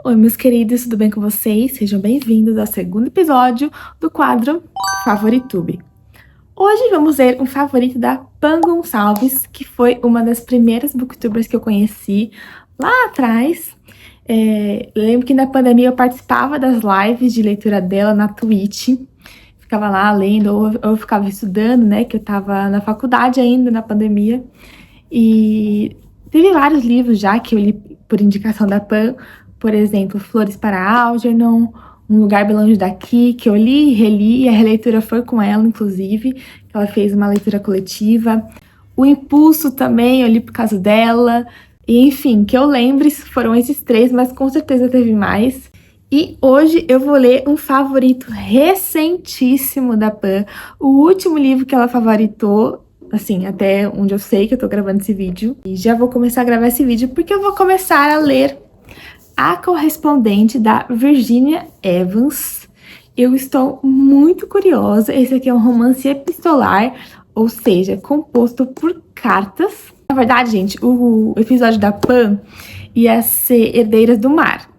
Oi, meus queridos, tudo bem com vocês? Sejam bem-vindos ao segundo episódio do quadro Favoritube. Hoje vamos ver um favorito da Pan Gonçalves, que foi uma das primeiras booktubers que eu conheci lá atrás. Lembro que na pandemia eu participava das lives de leitura dela na Twitch. Ficava lá lendo, ou eu ficava estudando, né? Que eu tava na faculdade ainda, na pandemia. E teve vários livros já que eu li por indicação da Pan. Por exemplo, Flores para Algernon, Um Lugar Bem Longe Daqui, que eu li e reli, e a releitura foi com ela, inclusive. Ela fez uma leitura coletiva. O Impulso também, eu li por causa dela. E, enfim, que eu lembre, foram esses três, mas com certeza teve mais. E hoje eu vou ler um favorito recentíssimo da Pan. O último livro que ela favoritou, assim, até onde eu sei que eu tô gravando esse vídeo. E já vou começar a gravar esse vídeo porque eu vou começar a ler A Correspondente, da Virginia Evans. Eu estou muito curiosa. Esse aqui é um romance epistolar, ou seja, composto por cartas. Na verdade, gente, o episódio da Pan ia ser Herdeiras do Mar.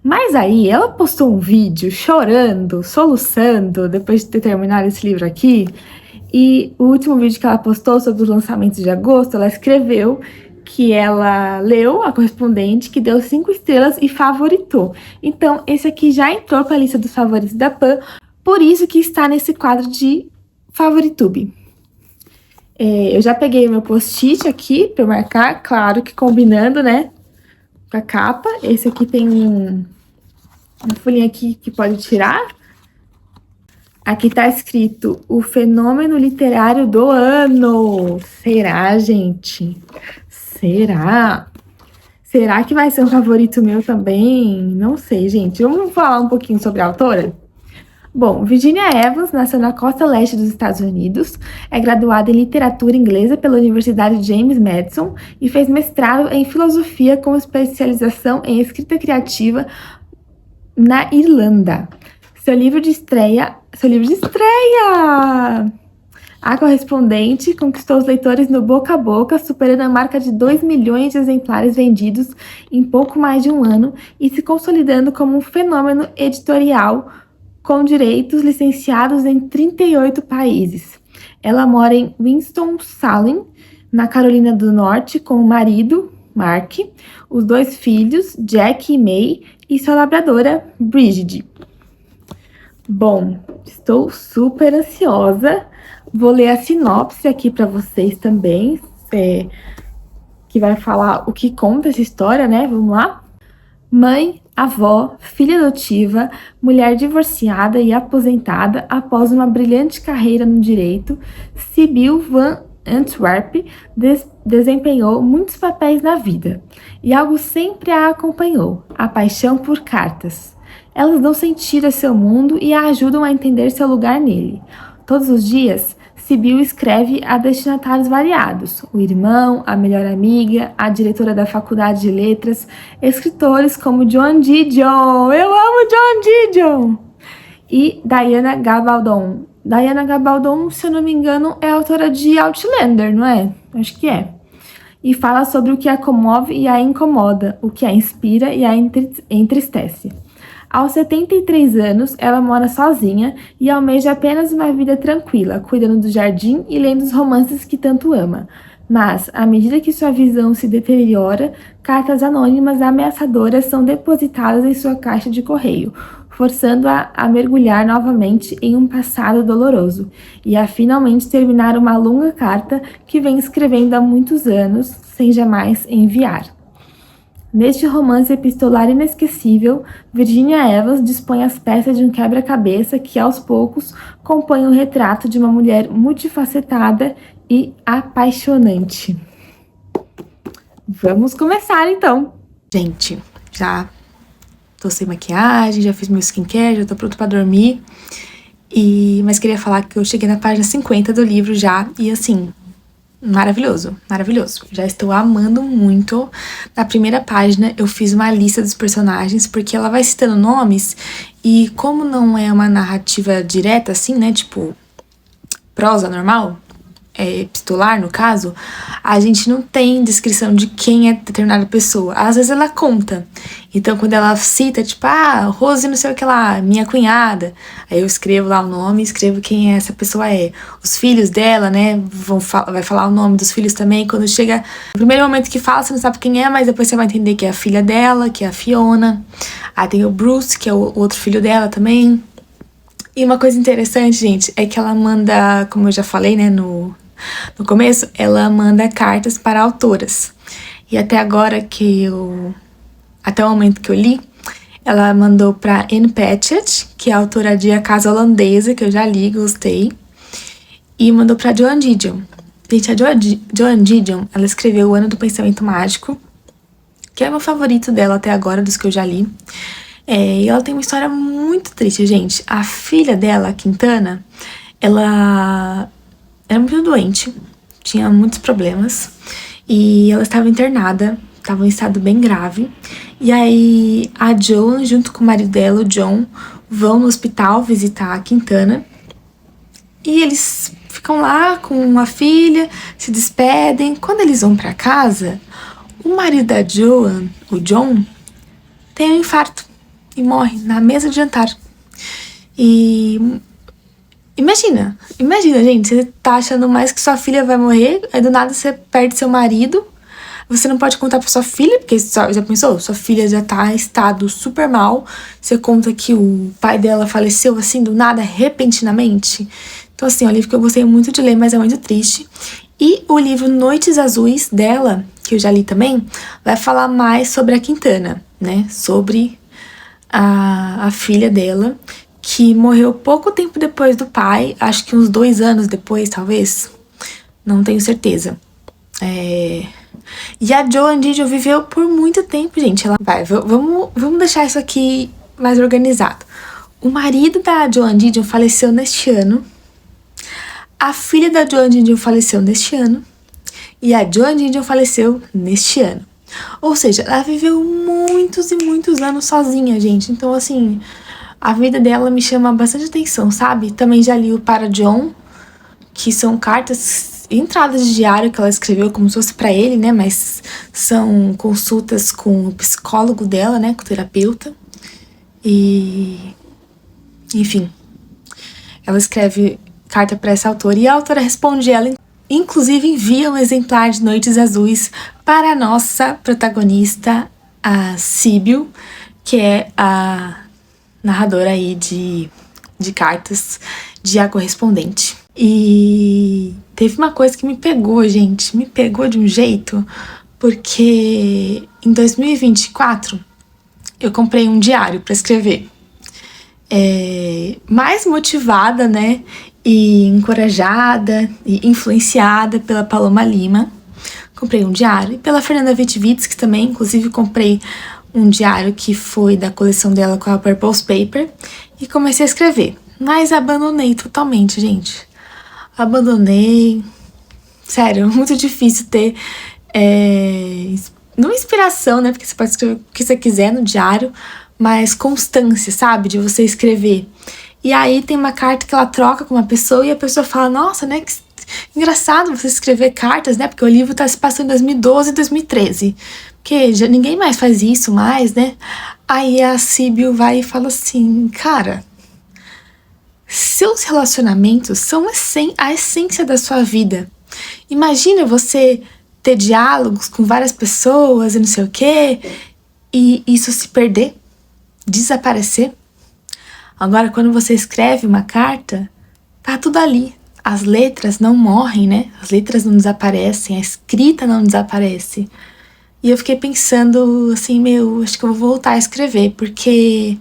Mas aí ela postou um vídeo chorando, soluçando, depois de ter terminado esse livro aqui. E o último vídeo que ela postou sobre os lançamentos de agosto, ela escreveu que ela leu A Correspondente, que deu 5 estrelas e favoritou. Então, esse aqui já entrou para a lista dos favoritos da Pan, por isso que está nesse quadro de Favoritube. Eu já peguei o meu post-it aqui para marcar, claro que combinando, né, com a capa. Esse aqui tem uma folhinha aqui que pode tirar. Aqui tá escrito o fenômeno literário do ano. Será, gente? Será? Será que vai ser um favorito meu também? Não sei, gente. Vamos falar um pouquinho sobre a autora? Bom, Virginia Evans nasceu na costa leste dos Estados Unidos, é graduada em literatura inglesa pela Universidade James Madison e fez mestrado em filosofia com especialização em escrita criativa na Irlanda. Seu livro de estreia! A Correspondente conquistou os leitores no boca a boca, superando a marca de 2 milhões de exemplares vendidos em pouco mais de um ano e se consolidando como um fenômeno editorial com direitos licenciados em 38 países. Ela mora em Winston-Salem, na Carolina do Norte, com o marido, Mark, os 2 filhos, Jack e May, e sua labradora, Bridget. Bom, estou super ansiosa. Vou ler a sinopse aqui para vocês também, que vai falar o que conta essa história, né? Vamos lá? Mãe, avó, filha adotiva, mulher divorciada e aposentada após uma brilhante carreira no direito, Sibyl Van Antwerp desempenhou muitos papéis na vida, e algo sempre a acompanhou: a paixão por cartas. Elas dão sentido a seu mundo e a ajudam a entender seu lugar nele. Todos os dias, Sibyl escreve a destinatários variados: o irmão, a melhor amiga, a diretora da faculdade de letras, escritores como John Didion, eu amo John Didion, e Diana Gabaldon. Diana Gabaldon, se eu não me engano, é autora de Outlander, não é? Acho que é. E fala sobre o que a comove e a incomoda, o que a inspira e a entristece. Aos 73 anos, ela mora sozinha e almeja apenas uma vida tranquila, cuidando do jardim e lendo os romances que tanto ama. Mas, à medida que sua visão se deteriora, cartas anônimas ameaçadoras são depositadas em sua caixa de correio, forçando-a a mergulhar novamente em um passado doloroso e a finalmente terminar uma longa carta que vem escrevendo há muitos anos, sem jamais enviar. Neste romance epistolar inesquecível, Virginia Evans dispõe as peças de um quebra-cabeça que, aos poucos, compõe o retrato de uma mulher multifacetada e apaixonante. Vamos começar, então! Gente, já tô sem maquiagem, já fiz meu skincare, já tô pronto pra dormir. Mas queria falar que eu cheguei na página 50 do livro já, e assim, maravilhoso, maravilhoso. Já estou amando muito. Na primeira página eu fiz uma lista dos personagens, porque ela vai citando nomes, e como não é uma narrativa direta assim, né, tipo prosa normal, epistolar, no caso, a gente não tem descrição de quem é determinada pessoa. Às vezes ela conta. Então, quando ela cita, tipo, Rose não sei o que lá, minha cunhada. Aí eu escrevo lá o nome, escrevo quem essa pessoa é. Os filhos dela, né, vai falar o nome dos filhos também. Quando chega no primeiro momento que fala, você não sabe quem é, mas depois você vai entender que é a filha dela, que é a Fiona. Aí tem o Bruce, que é o outro filho dela também. E uma coisa interessante, gente, é que ela manda, como eu já falei, né, no começo, ela manda cartas para autoras. E até agora até o momento que eu li, ela mandou para Ann Patchett, que é a autora de A Casa Holandesa, que eu já li, gostei. E mandou para Joan Didion. Gente, a Joan Didion, ela escreveu O Ano do Pensamento Mágico, que é o meu favorito dela até agora, dos que eu já li. E ela tem uma história muito triste, gente. A filha dela, a Quintana, ela era muito doente, tinha muitos problemas, e ela estava internada, estava em estado bem grave. E aí a Joan, junto com o marido dela, o John, vão no hospital visitar a Quintana. E eles ficam lá com a filha, se despedem. Quando eles vão para casa, o marido da Joan, o John, tem um infarto e morre na mesa de jantar. E imagina, gente, você tá achando mais que sua filha vai morrer, aí do nada você perde seu marido, você não pode contar pra sua filha, porque já pensou? Sua filha já tá em estado super mal, você conta que o pai dela faleceu assim do nada, repentinamente. Então assim, é um livro que eu gostei muito de ler, mas é muito triste. E o livro Noites Azuis dela, que eu já li também, vai falar mais sobre a Quintana, né? Sobre a filha dela, que morreu pouco tempo depois do pai, acho que uns 2 anos depois, talvez. Não tenho certeza. E a Joan Didion viveu por muito tempo, gente. Vamos deixar isso aqui mais organizado. O marido da Joan Didion faleceu neste ano. A filha da Joan Didion faleceu neste ano. E a Joan Didion faleceu neste ano. Ou seja, ela viveu muitos e muitos anos sozinha, gente. Então, assim, a vida dela me chama bastante atenção, sabe? Também já li o Para John, que são cartas, entradas de diário que ela escreveu como se fosse pra ele, né? Mas são consultas com o psicólogo dela, né? Com o terapeuta. E enfim, ela escreve carta pra essa autora e a autora responde ela. Inclusive envia um exemplar de Noites Azuis para a nossa protagonista, a Síbil, que é a narradora aí de cartas de A Correspondente. E teve uma coisa que me pegou, gente, me pegou de um jeito, porque em 2024 eu comprei um diário para escrever. Mais motivada, né, e encorajada e influenciada pela Paloma Lima, comprei um diário, e pela Fernanda Witwicz também, inclusive comprei um diário que foi da coleção dela com a Purpose Paper, e comecei a escrever, mas abandonei totalmente, gente. Abandonei, sério, muito difícil ter não inspiração, né, porque você pode escrever o que você quiser no diário, mas constância, sabe, de você escrever. E aí tem uma carta que ela troca com uma pessoa e a pessoa fala, nossa, né, que engraçado você escrever cartas, né, porque o livro tá se passando em 2012 e 2013, porque já ninguém mais faz isso mais, né. Aí a Síbil vai e fala assim, cara, seus relacionamentos são a essência da sua vida. Imagina você ter diálogos com várias pessoas e não sei o quê, e isso se perder, desaparecer. Agora, quando você escreve uma carta, tá tudo ali. As letras não morrem, né? As letras não desaparecem, a escrita não desaparece. E eu fiquei pensando assim, acho que eu vou voltar a escrever, porque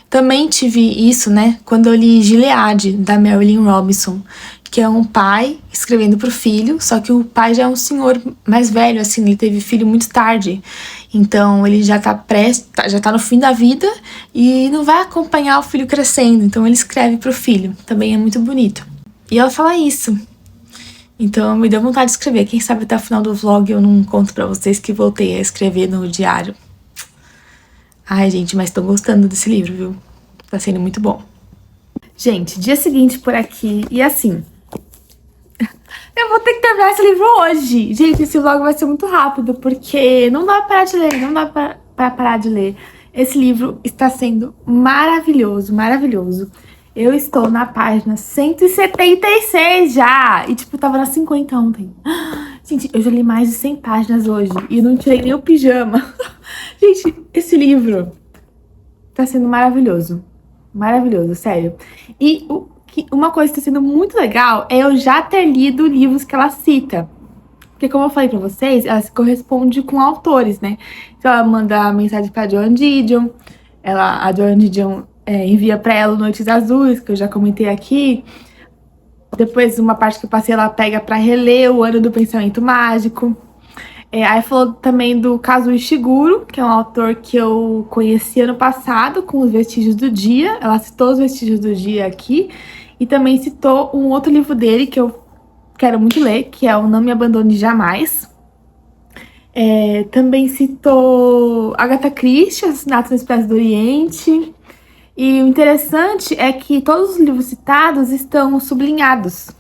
também tive isso, né? Quando eu li Gilead, da Marilynne Robinson, que é um pai escrevendo pro filho, só que o pai já é um senhor mais velho, assim, ele teve filho muito tarde. Então ele já tá no fim da vida e não vai acompanhar o filho crescendo. Então ele escreve pro filho, também é muito bonito. E ela fala isso. Então me deu vontade de escrever. Quem sabe até o final do vlog eu não conto pra vocês que voltei a escrever no diário. Ai, gente, mas tô gostando desse livro, viu? Tá sendo muito bom. Gente, dia seguinte por aqui, e assim, Eu vou ter que terminar esse livro hoje. Gente, esse vlog vai ser muito rápido, porque não dá pra parar de ler, não dá pra parar de ler. Esse livro está sendo maravilhoso, maravilhoso. Eu estou na página 176 já. E, tipo, tava na 50 ontem. Gente, eu já li mais de 100 páginas hoje. E não tirei nem o pijama. Gente, esse livro tá sendo maravilhoso. Maravilhoso, sério. E uma coisa que tá sendo muito legal é eu já ter lido livros que ela cita. Porque, como eu falei pra vocês, ela se corresponde com autores, né? Então, ela manda mensagem pra Joan Didion. A Joan Didion envia pra ela Noites Azuis, que eu já comentei aqui. Depois, uma parte que eu passei, ela pega pra reler O Ano do Pensamento Mágico. Aí falou também do Kazuo Ishiguro, que é um autor que eu conheci ano passado, com Os Vestígios do Dia. Ela citou Os Vestígios do Dia aqui. E também citou um outro livro dele que eu quero muito ler, que é o Não Me Abandone Jamais. Também citou Agatha Christie, Assassinatos no Expresso do Oriente. E o interessante é que todos os livros citados estão sublinhados.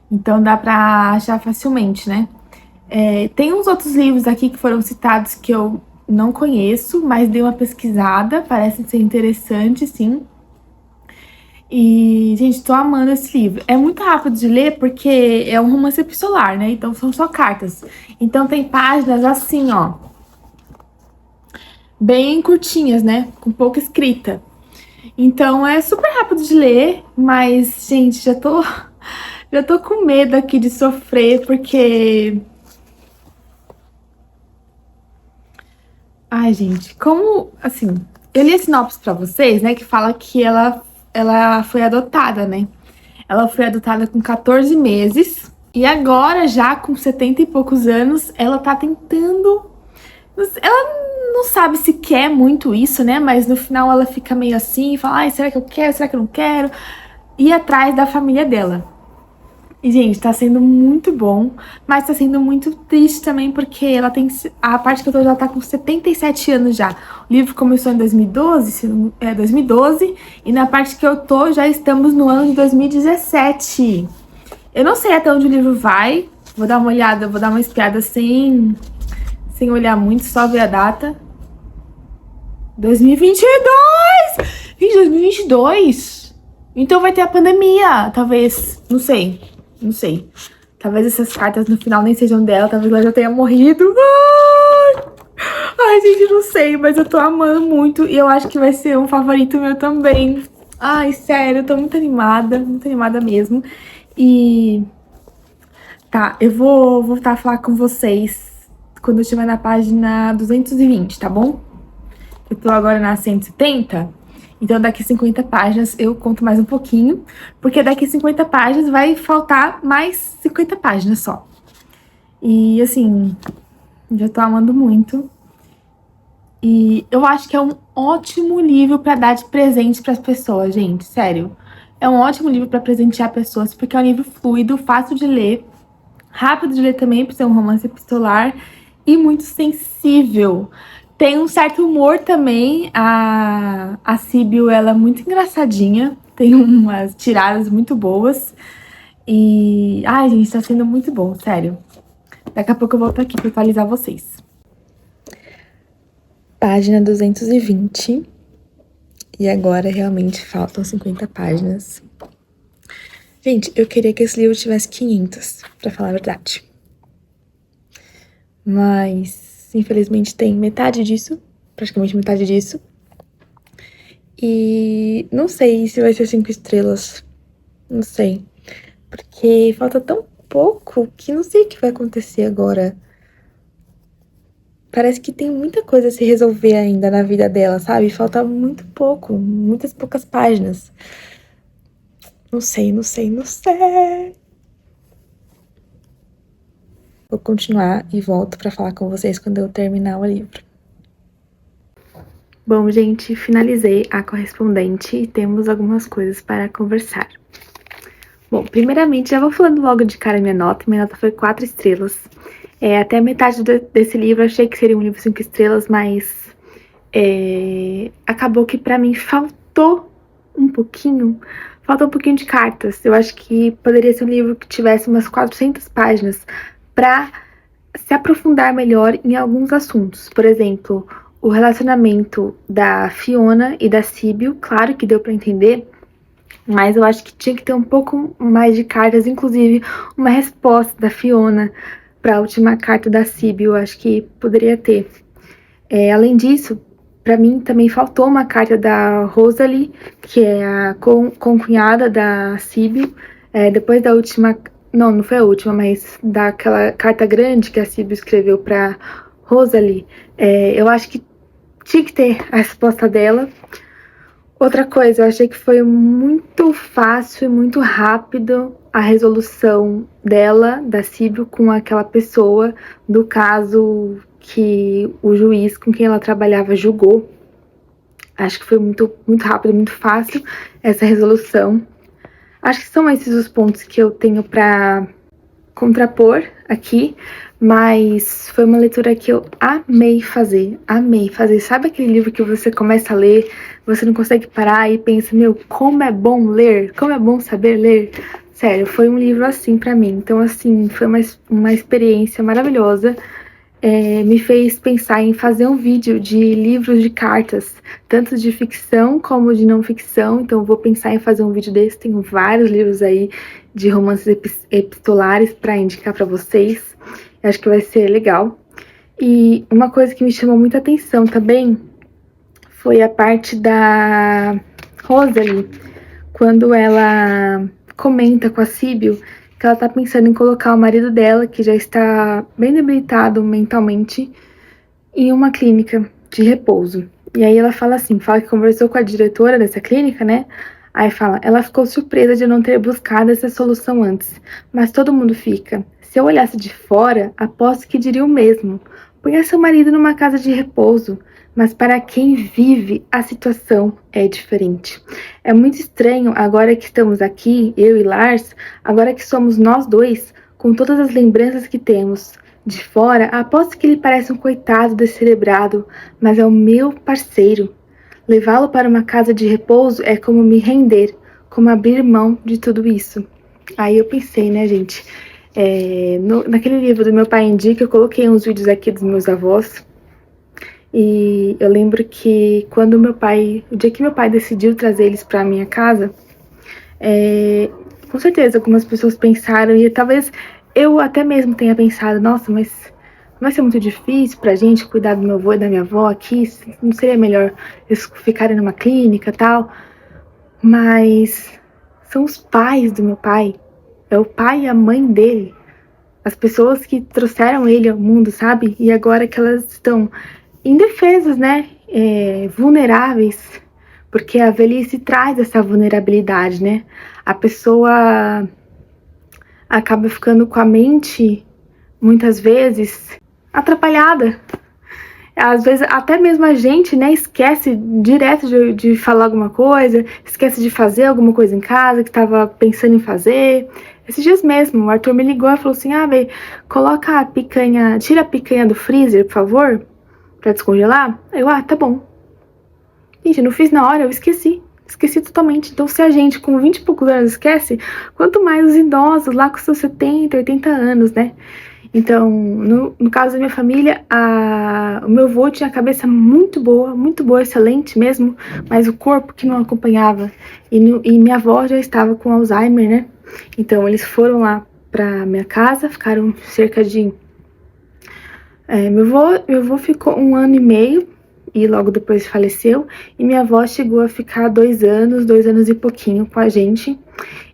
Então dá pra achar facilmente, né? Tem uns outros livros aqui que foram citados que eu não conheço, mas dei uma pesquisada, parece ser interessante, sim. E, gente, tô amando esse livro. É muito rápido de ler porque é um romance epistolar, né? Então são só cartas. Então tem páginas assim, ó, bem curtinhas, né? Com pouca escrita. Então é super rápido de ler, mas, gente, já tô com medo aqui de sofrer, porque... Ai, gente, como, assim, eu li a sinopse pra vocês, né, que fala que ela foi adotada, né? Ela foi adotada com 14 meses e agora, já com 70 e poucos anos, ela tá tentando... Ela não sabe se quer muito isso, né? Mas no final ela fica meio assim, fala, ai, será que eu quero? Será que eu não quero? Ir atrás da família dela. E, gente, tá sendo muito bom, mas tá sendo muito triste também, porque ela tem... A parte que eu tô já tá com 77 anos já. O livro começou em 2012, 2012, e na parte que eu tô já estamos no ano de 2017. Eu não sei até onde o livro vai, vou dar uma olhada, vou dar uma espiada sem olhar muito, só ver a data. 2022! Gente, 2022! Então vai ter a pandemia, talvez, não sei. Não sei. Talvez essas cartas no final nem sejam dela. Talvez ela já tenha morrido. Ai, gente, não sei. Mas eu tô amando muito. E eu acho que vai ser um favorito meu também. Ai, sério, eu tô muito animada mesmo. E... Tá, eu vou voltar a falar com vocês quando eu estiver na página 220, tá bom? Eu tô agora na 170. Então, daqui 50 páginas eu conto mais um pouquinho, porque daqui 50 páginas vai faltar mais 50 páginas só. E, assim, já tô amando muito. E eu acho que é um ótimo livro pra dar de presente pras pessoas, gente, sério. É um ótimo livro pra presentear pessoas, porque é um livro fluido, fácil de ler, rápido de ler também, por ser um romance epistolar, e muito sensível. Tem um certo humor também, a Síbil, ela é muito engraçadinha, tem umas tiradas muito boas. E, ai, gente, tá sendo muito bom, sério. Daqui a pouco eu volto aqui pra atualizar vocês. Página 220. E agora realmente faltam 50 páginas. Gente, eu queria que esse livro tivesse 500, pra falar a verdade. Mas... infelizmente tem metade disso, praticamente metade disso. E não sei se vai ser 5 estrelas, não sei. Porque falta tão pouco que não sei o que vai acontecer agora. Parece que tem muita coisa a se resolver ainda na vida dela, sabe? Falta muito pouco, muitas poucas páginas. Não sei. Vou continuar e volto pra falar com vocês quando eu terminar o livro. Bom, gente, finalizei a correspondente e temos algumas coisas para conversar. Bom, primeiramente, já vou falando logo de cara minha nota. Minha nota foi 4 estrelas. Até a metade desse livro eu achei que seria um livro 5 estrelas, mas acabou que pra mim faltou um pouquinho. falta um pouquinho de cartas. Eu acho que poderia ser um livro que tivesse umas 400 páginas para se aprofundar melhor em alguns assuntos. Por exemplo, o relacionamento da Fiona e da Síbil, claro que deu para entender, mas eu acho que tinha que ter um pouco mais de cartas, inclusive uma resposta da Fiona para a última carta da Síbil, eu acho que poderia ter. Além disso, para mim também faltou uma carta da Rosalie, que é a concunhada da Síbil, depois da última, não foi a última, mas daquela carta grande que a Síbil escreveu para Rosalie, eu acho que tinha que ter a resposta dela. Outra coisa, eu achei que foi muito fácil e muito rápido a resolução dela, da Síbil, com aquela pessoa do caso que o juiz com quem ela trabalhava julgou. Acho que foi muito rápido, muito fácil essa resolução. Acho que são esses os pontos que eu tenho para contrapor aqui, mas foi uma leitura que eu amei fazer. Sabe aquele livro que você começa a ler, você não consegue parar e pensa, meu, como é bom ler, como é bom saber ler. Sério, foi um livro assim pra mim. Então, assim, foi uma experiência maravilhosa. Me fez pensar em fazer um vídeo de livros de cartas, tanto de ficção como de não ficção. Então, eu vou pensar em fazer um vídeo desse. Tenho vários livros aí de romances epistolares para indicar para vocês. Eu acho que vai ser legal. E uma coisa que me chamou muita atenção também foi a parte da Rosalie, quando ela comenta com a Síbil que ela tá pensando em colocar o marido dela, que já está bem debilitado mentalmente, em uma clínica de repouso. E aí ela fala que conversou com a diretora dessa clínica, né? Aí fala, ela ficou surpresa de não ter buscado essa solução antes, mas todo mundo fica. Se eu olhasse de fora, aposto que diria o mesmo. Ponha seu marido numa casa de repouso, mas para quem vive, a situação é diferente. É muito estranho agora que estamos aqui, eu e Lars, agora que somos nós dois, com todas as lembranças que temos. De fora, aposto que ele parece um coitado descerebrado, mas é o meu parceiro. Levá-lo para uma casa de repouso é como me render, como abrir mão de tudo isso. Aí eu pensei, né, gente? Naquele livro do Meu Pai Indica, eu coloquei uns vídeos aqui dos meus avós. E eu lembro que o dia que meu pai decidiu trazer eles para minha casa, com certeza algumas pessoas pensaram, e talvez eu até mesmo tenha pensado, nossa, mas vai ser muito difícil pra gente cuidar do meu avô e da minha avó aqui, não seria melhor eles ficarem numa clínica e tal? Mas são os pais do meu pai, é o pai e a mãe dele, as pessoas que trouxeram ele ao mundo, sabe? E agora que elas estão indefesas, né? Vulneráveis, porque a velhice traz essa vulnerabilidade, né? A pessoa acaba ficando com a mente, muitas vezes, atrapalhada. Às vezes, até mesmo a gente, né, esquece direto de falar alguma coisa, esquece de fazer alguma coisa em casa que estava pensando em fazer. Esses dias mesmo, o Arthur me ligou e falou assim, Bê, coloca a picanha, tira a picanha do freezer, por favor, pra descongelar. Eu, tá bom. Gente, eu não fiz na hora, eu esqueci totalmente. Então, se a gente com 20 e poucos anos esquece, quanto mais os idosos lá com seus 70, 80 anos, né? Então, no caso da minha família, o meu avô tinha a cabeça muito boa, excelente mesmo, mas o corpo que não acompanhava. E minha avó já estava com Alzheimer, né? Então, eles foram lá pra minha casa, ficaram cerca de... Meu avô ficou 1 ano e meio, e logo depois faleceu, e minha avó chegou a ficar 2 anos e pouquinho com a gente.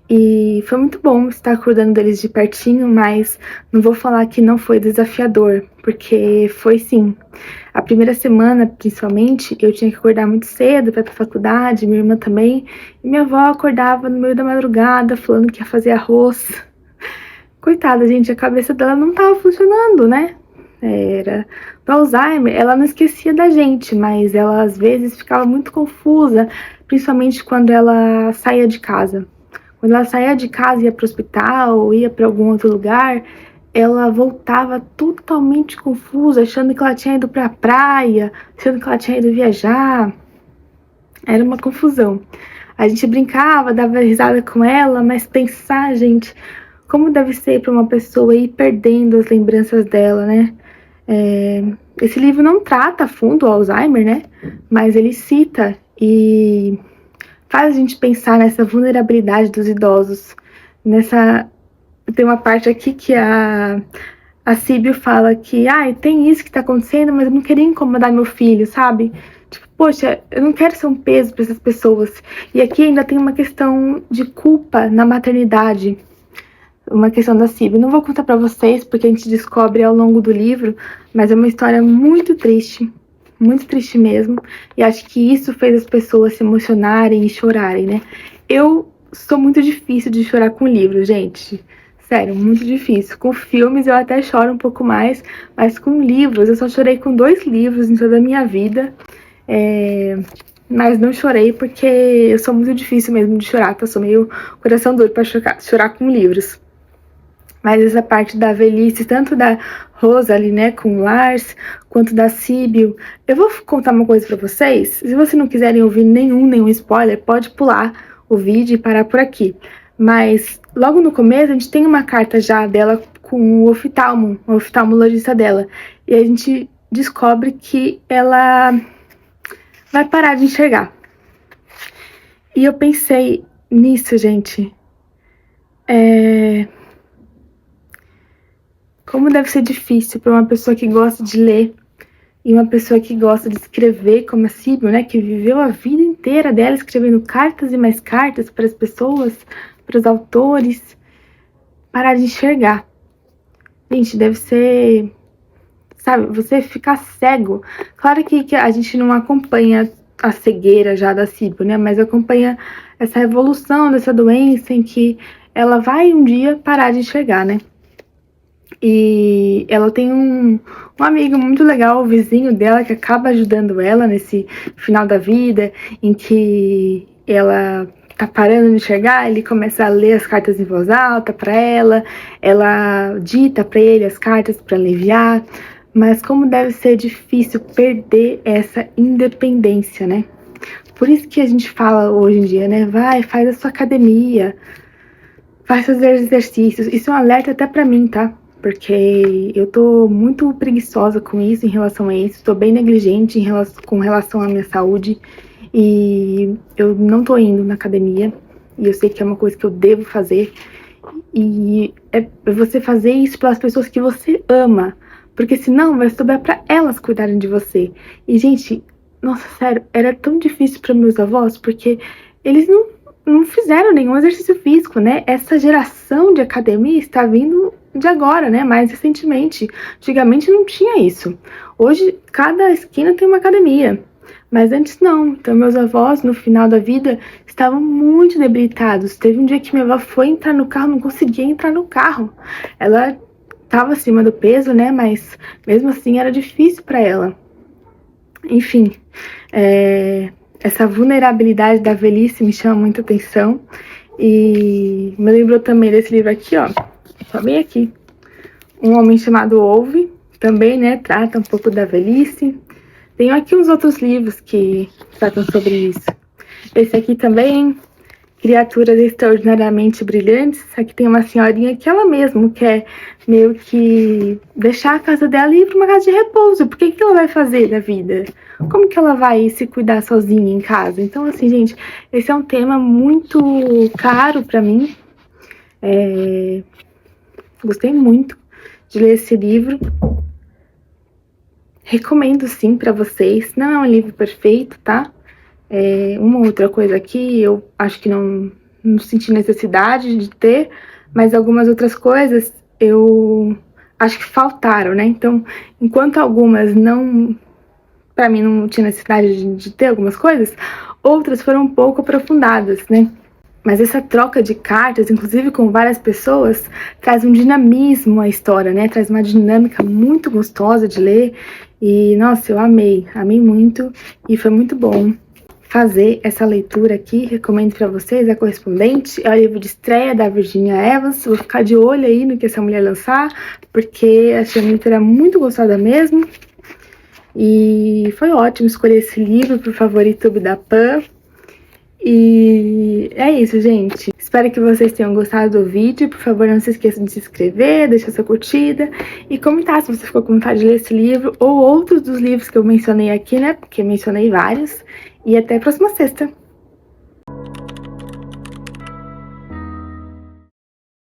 E foi muito bom estar cuidando deles de pertinho, mas não vou falar que não foi desafiador, porque foi sim. A primeira semana, principalmente, eu tinha que acordar muito cedo para ir pra faculdade, minha irmã também, e minha avó acordava no meio da madrugada falando que ia fazer arroz. Coitada, gente, a cabeça dela não tava funcionando, né? Era do Alzheimer, ela não esquecia da gente, mas ela às vezes ficava muito confusa, principalmente quando ela saía de casa. Quando ela saía de casa e ia para o hospital ou ia para algum outro lugar, ela voltava totalmente confusa, achando que ela tinha ido para a praia, achando que ela tinha ido viajar. Era uma confusão. A gente brincava, dava risada com ela, mas pensar, gente, como deve ser para uma pessoa ir perdendo as lembranças dela, né? Esse livro não trata a fundo o Alzheimer, né? Mas ele cita e faz a gente pensar nessa vulnerabilidade dos idosos. Tem uma parte aqui que a Síbio fala que tem isso que tá acontecendo, mas eu não queria incomodar meu filho, sabe? Tipo, poxa, eu não quero ser um peso para essas pessoas. E aqui ainda tem uma questão de culpa na maternidade. Uma questão da Síbio. Não vou contar para vocês, porque a gente descobre ao longo do livro, mas é uma história muito triste mesmo. E acho que isso fez as pessoas se emocionarem e chorarem, né? Eu sou muito difícil de chorar com livros, gente. Sério, muito difícil. Com filmes eu até choro um pouco mais, mas com livros, eu só chorei com 2 livros em toda a minha vida. Mas não chorei porque eu sou muito difícil mesmo de chorar, tá? Eu sou meio coração duro pra chorar com livros. Mas essa parte da velhice, tanto da Rosalie, né, com o Lars, quanto da Síbio, eu vou contar uma coisa pra vocês. Se vocês não quiserem ouvir nenhum spoiler, pode pular o vídeo e parar por aqui. Mas logo no começo a gente tem uma carta já dela com o oftalmologista dela. E a gente descobre que ela vai parar de enxergar. E eu pensei nisso, gente. Como deve ser difícil para uma pessoa que gosta de ler e uma pessoa que gosta de escrever, como a Síbio, né, que viveu a vida inteira dela escrevendo cartas e mais cartas para as pessoas, para os autores, parar de enxergar. Gente, deve ser, sabe, você ficar cego. Claro que a gente não acompanha a cegueira já da Síbio, né, mas acompanha essa evolução dessa doença em que ela vai um dia parar de enxergar, né. E ela tem um amigo muito legal, o vizinho dela, que acaba ajudando ela nesse final da vida, em que ela tá parando de enxergar, ele começa a ler as cartas em voz alta para ela dita para ele as cartas para aliviar, mas como deve ser difícil perder essa independência, né? Por isso que a gente fala hoje em dia, né? Vai, faz a sua academia, faz seus exercícios. Isso é um alerta até para mim, tá? Porque eu tô muito preguiçosa com isso, em relação a isso, tô bem negligente com relação à minha saúde e eu não tô indo na academia e eu sei que é uma coisa que eu devo fazer e é você fazer isso pelas pessoas que você ama, porque senão vai sobrar pra elas cuidarem de você. E gente, nossa, sério, era tão difícil para meus avós porque eles não fizeram nenhum exercício físico, né? Essa geração de academia está vindo de agora, né? Mais recentemente. Antigamente não tinha isso. Hoje, cada esquina tem uma academia. Mas antes não. Então, meus avós, no final da vida, estavam muito debilitados. Teve um dia que minha avó foi entrar no carro, não conseguia entrar no carro. Ela estava acima do peso, né? Mas, mesmo assim, era difícil para ela. Enfim, essa vulnerabilidade da velhice me chama muita atenção. E me lembrou também desse livro aqui, ó. Tá bem aqui. Um Homem Chamado Ove. Também, né, trata um pouco da velhice. Tenho aqui uns outros livros que tratam sobre isso. Esse aqui também, Criaturas Extraordinariamente Brilhantes. Aqui tem uma senhorinha que ela mesma quer meio que deixar a casa dela e ir para uma casa de repouso. Por que ela vai fazer da vida? Como que ela vai se cuidar sozinha em casa? Então, assim, gente, esse é um tema muito caro para mim. Gostei muito de ler esse livro. Recomendo sim para vocês. Não é um livro perfeito, tá? Uma outra coisa aqui, eu acho que não senti necessidade de ter, mas algumas outras coisas eu acho que faltaram, né? Então, enquanto algumas para mim não tinha necessidade de ter algumas coisas, outras foram um pouco aprofundadas, né? Mas essa troca de cartas, inclusive com várias pessoas, traz um dinamismo à história, né? Traz uma dinâmica muito gostosa de ler. E, nossa, eu amei muito e foi muito bom fazer essa leitura aqui. Recomendo para vocês, A Correspondente. É o livro de estreia da Virginia Evans. Vou ficar de olho aí no que essa mulher lançar, porque achei a leitura muito gostosa mesmo. E foi ótimo escolher esse livro para o Favoritude da Pan. E é isso, gente. Espero que vocês tenham gostado do vídeo. Por favor, não se esqueçam de se inscrever, deixar sua curtida e comentar se você ficou com vontade de ler esse livro ou outros dos livros que eu mencionei aqui, né? Porque eu mencionei vários. E até a próxima sexta.